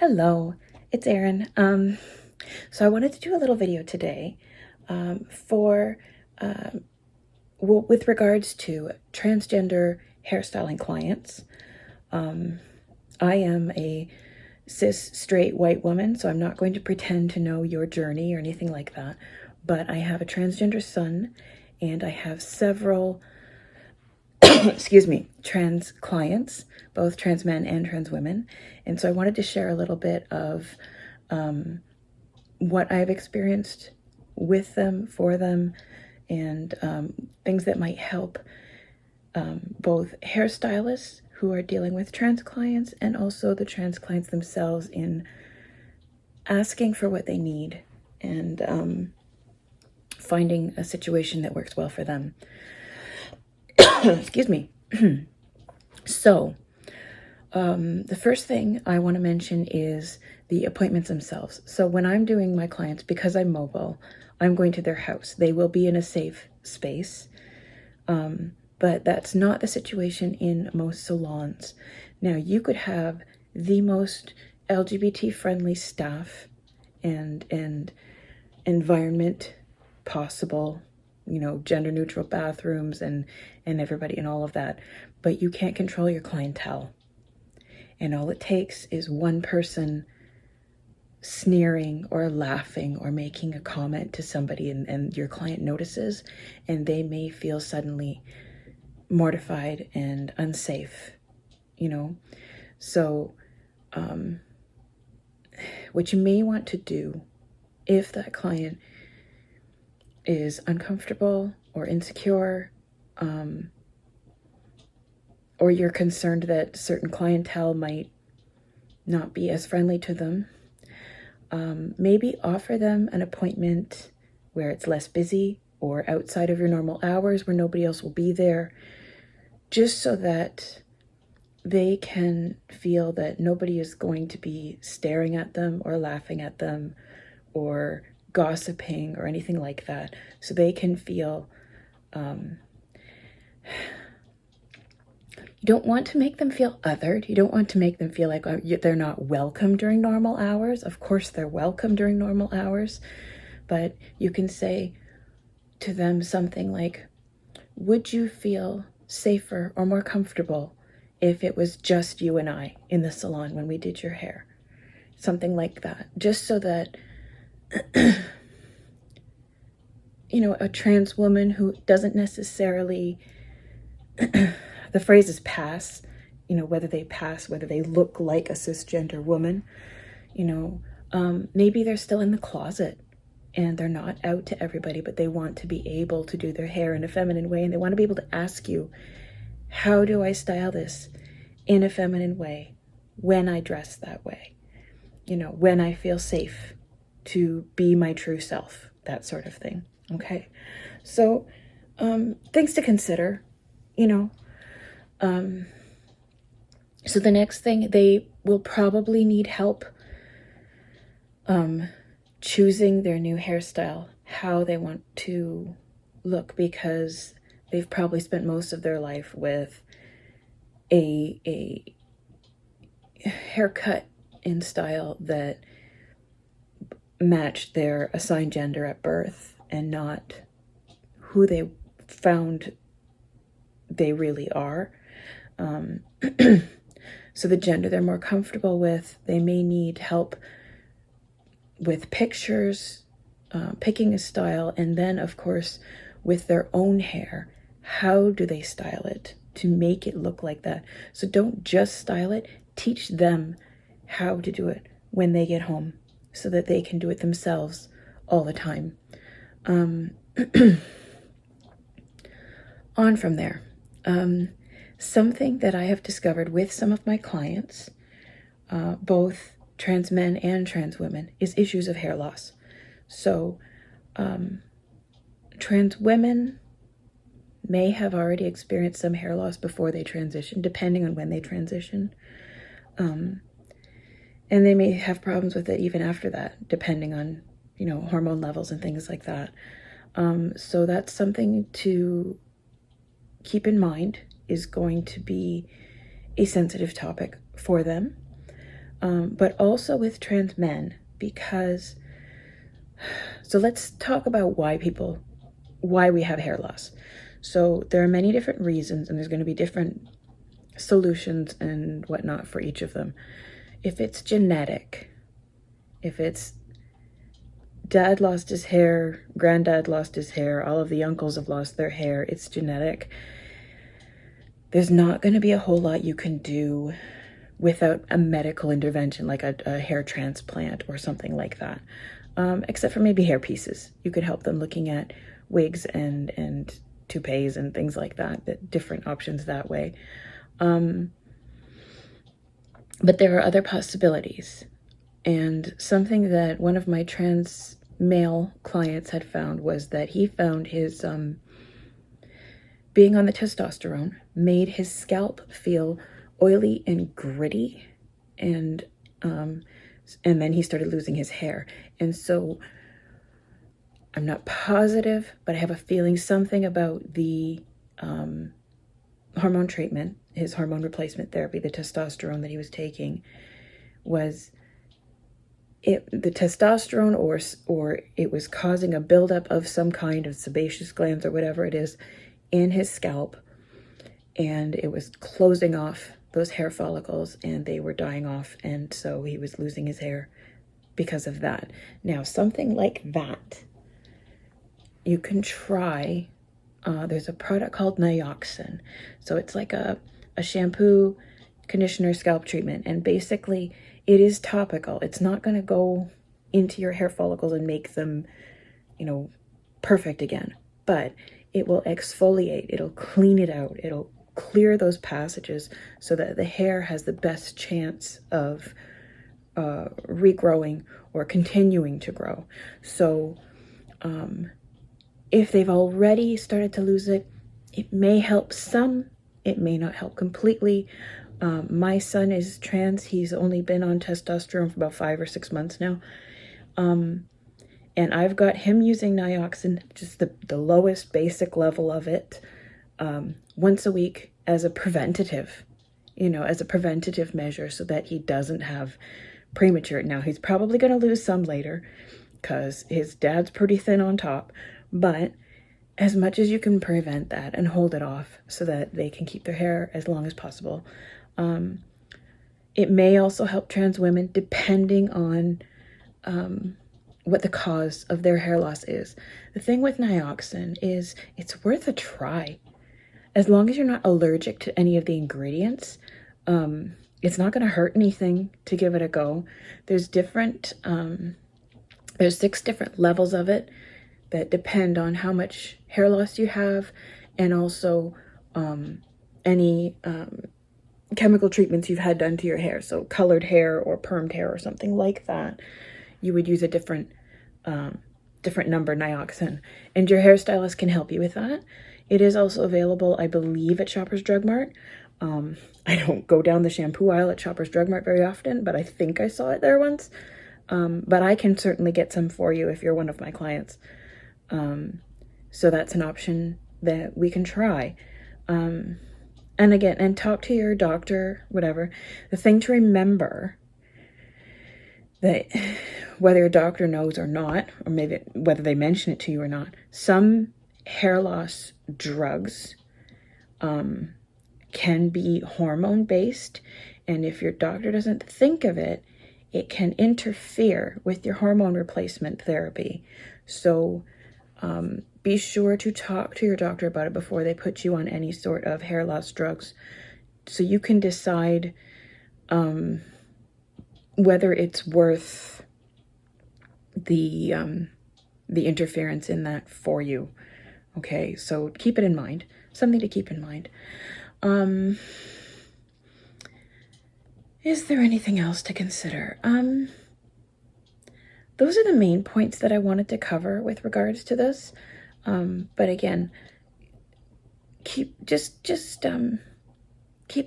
Hello, it's Erin. So I wanted to do a little video today for with regards to transgender hairstyling clients. I am a cis straight white woman, so I'm not going to pretend to know your journey or anything like that, but I have a transgender son and I have several excuse me, trans clients, both trans men and trans women. And so I wanted to share a little bit of what I've experienced with them, for them, and things that might help both hairstylists who are dealing with trans clients and also the trans clients themselves in asking for what they need and finding a situation that works well for them. Excuse me. So, the first thing I want to mention is the appointments themselves. So when I'm doing my clients, because I'm mobile, I'm going to their house. They will be in a safe space, but that's not the situation in most salons. Now, you could have the most LGBT-friendly staff and environment possible, you know, gender-neutral bathrooms and everybody and all of that, but you can't control your clientele. And all it takes is one person sneering or laughing or making a comment to somebody and your client notices, and they may feel suddenly mortified and unsafe, you know? So what you may want to do if that client is uncomfortable or insecure, or you're concerned that certain clientele might not be as friendly to them, maybe offer them an appointment where it's less busy or outside of your normal hours where nobody else will be there, just so that they can feel that nobody is going to be staring at them or laughing at them or gossiping or anything like that, so they can feel you don't want to make them feel othered. You don't want to make them feel like they're not welcome during normal hours. Of course, they're welcome during normal hours, but you can say to them something like, would you feel safer or more comfortable if it was just you and I in the salon when we did your hair? Something like that, just so that you know, a trans woman who doesn't necessarily the phrase is pass, you know, whether they look like a cisgender woman, you know, maybe they're still in the closet and they're not out to everybody, but they want to be able to do their hair in a feminine way, and they want to be able to ask you, how do I style this in a feminine way when I dress that way? You know, when I feel safe to be my true self, that sort of thing. Okay, so things to consider, you know. So the next thing, they will probably need help choosing their new hairstyle, how they want to look, because they've probably spent most of their life with a haircut in style that matched their assigned gender at birth and not who they found they really are. So the gender they're more comfortable with, they may need help with pictures, picking a style, and then of course with their own hair, how do they style it to make it look like that? So don't just style it, teach them how to do it when they get home so that they can do it themselves all the time. On from there. Something that I have discovered with some of my clients, both trans men and trans women, is issues of hair loss. So trans women may have already experienced some hair loss before they transition, depending on when they transition. And they may have problems with it even after that, depending on, you know, hormone levels and things like that. So that's something to keep in mind, is going to be a sensitive topic for them. but also with trans men, because, so let's talk about why we have hair loss. So there are many different reasons, and there's going to be different solutions and whatnot for each of them. If it's genetic, if it's dad lost his hair, granddad lost his hair, all of the uncles have lost their hair, it's genetic, there's not going to be a whole lot you can do without a medical intervention, like a hair transplant or something like that. Except for maybe hair pieces. You could help them looking at wigs and toupees and things like that, different options that way. But there are other possibilities. And something that one of my trans male clients had found was that he found his being on the testosterone made his scalp feel oily and gritty, and then he started losing his hair. And so I'm not positive, but I have a feeling something about the hormone treatment, his hormone replacement therapy, the testosterone that he was taking, was the testosterone, or it was causing a buildup of some kind of sebaceous glands or whatever it is in his scalp, and it was closing off those hair follicles, and they were dying off, and so he was losing his hair because of that. Now, something like that, you can try, there's a product called Nioxin. So it's like a shampoo, conditioner, scalp treatment, and basically it is topical. It's not going to go into your hair follicles and make them, perfect again, but it will exfoliate, it'll clean it out, it'll clear those passages so that the hair has the best chance of regrowing or continuing to grow. So if they've already started to lose it, it may help some, it may not help completely. My son is trans. He's only been on testosterone for about 5 or 6 months now. And I've got him using Nioxin, just the lowest basic level of it, once a week as a preventative, measure so that he doesn't have premature. Now, he's probably going to lose some later because his dad's pretty thin on top, but as much as you can prevent that and hold it off so that they can keep their hair as long as possible. It may also help trans women depending on what the cause of their hair loss is. The thing with Nioxin is it's worth a try. As long as you're not allergic to any of the ingredients, it's not going to hurt anything to give it a go. There's 6 different levels of it that depend on how much hair loss you have, and also any chemical treatments you've had done to your hair. So colored hair or permed hair or something like that, you would use a different number Nioxin, and your hairstylist can help you with that. It is also available, I believe, at Shoppers Drug Mart. I don't go down the shampoo aisle at Shoppers Drug Mart very often, but I think I saw it there once. But I can certainly get some for you if you're one of my clients. So that's an option that we can try. And again, and talk to your doctor, whatever. The thing to remember, that whether your doctor knows or not, or maybe whether they mention it to you or not, some hair loss drugs can be hormone based, and if your doctor doesn't think of it, it can interfere with your hormone replacement therapy. So be sure to talk to your doctor about it before they put you on any sort of hair loss drugs, so you can decide whether it's worth the interference in that for you. Okay, so keep it in mind. Something to keep in mind. Is there anything else to consider? Those are the main points that I wanted to cover with regards to this. But again, keep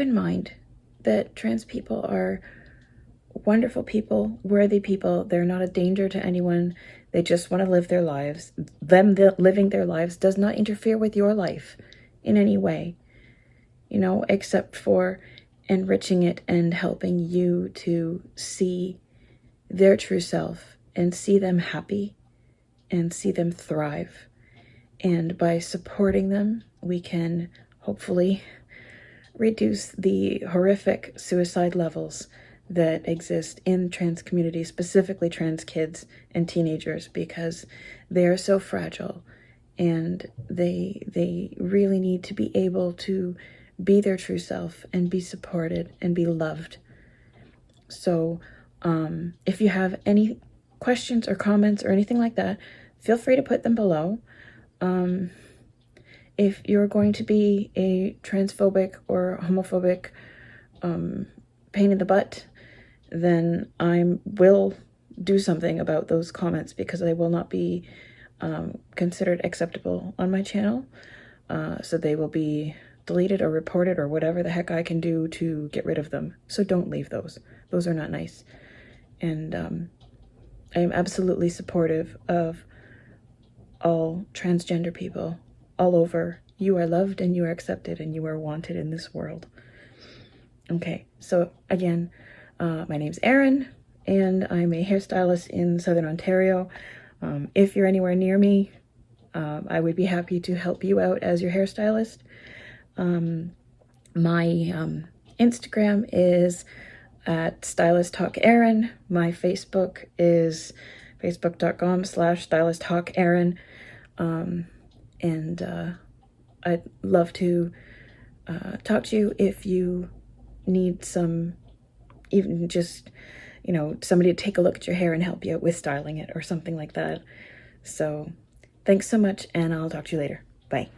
in mind that trans people are wonderful people, worthy people. They're not a danger to anyone. They just want to live their lives. Living their lives does not interfere with your life in any way, except for enriching it and helping you to see their true self and see them happy and see them thrive. And by supporting them, we can hopefully reduce the horrific suicide levels that exist in trans communities, specifically trans kids and teenagers, because they are so fragile and they really need to be able to be their true self and be supported and be loved. So if you have any questions or comments or anything like that, feel free to put them below. If you're going to be a transphobic or homophobic pain in the butt, then I will do something about those comments, because they will not be considered acceptable on my channel. So they will be deleted or reported or whatever the heck I can do to get rid of them. So don't leave those. Those are not nice. And I am absolutely supportive of all transgender people all over. You are loved and you are accepted and you are wanted in this world. Okay, so again, my name's Erin, and I'm a hairstylist in Southern Ontario. If you're anywhere near me, I would be happy to help you out as your hairstylist. My Instagram is at Stylist Talk Erin. My Facebook is facebook.com/Stylist Talk Erin. And I'd love to talk to you if you need some, even just, you know, somebody to take a look at your hair and help you out with styling it or something like that. So thanks so much, and I'll talk to you later. Bye.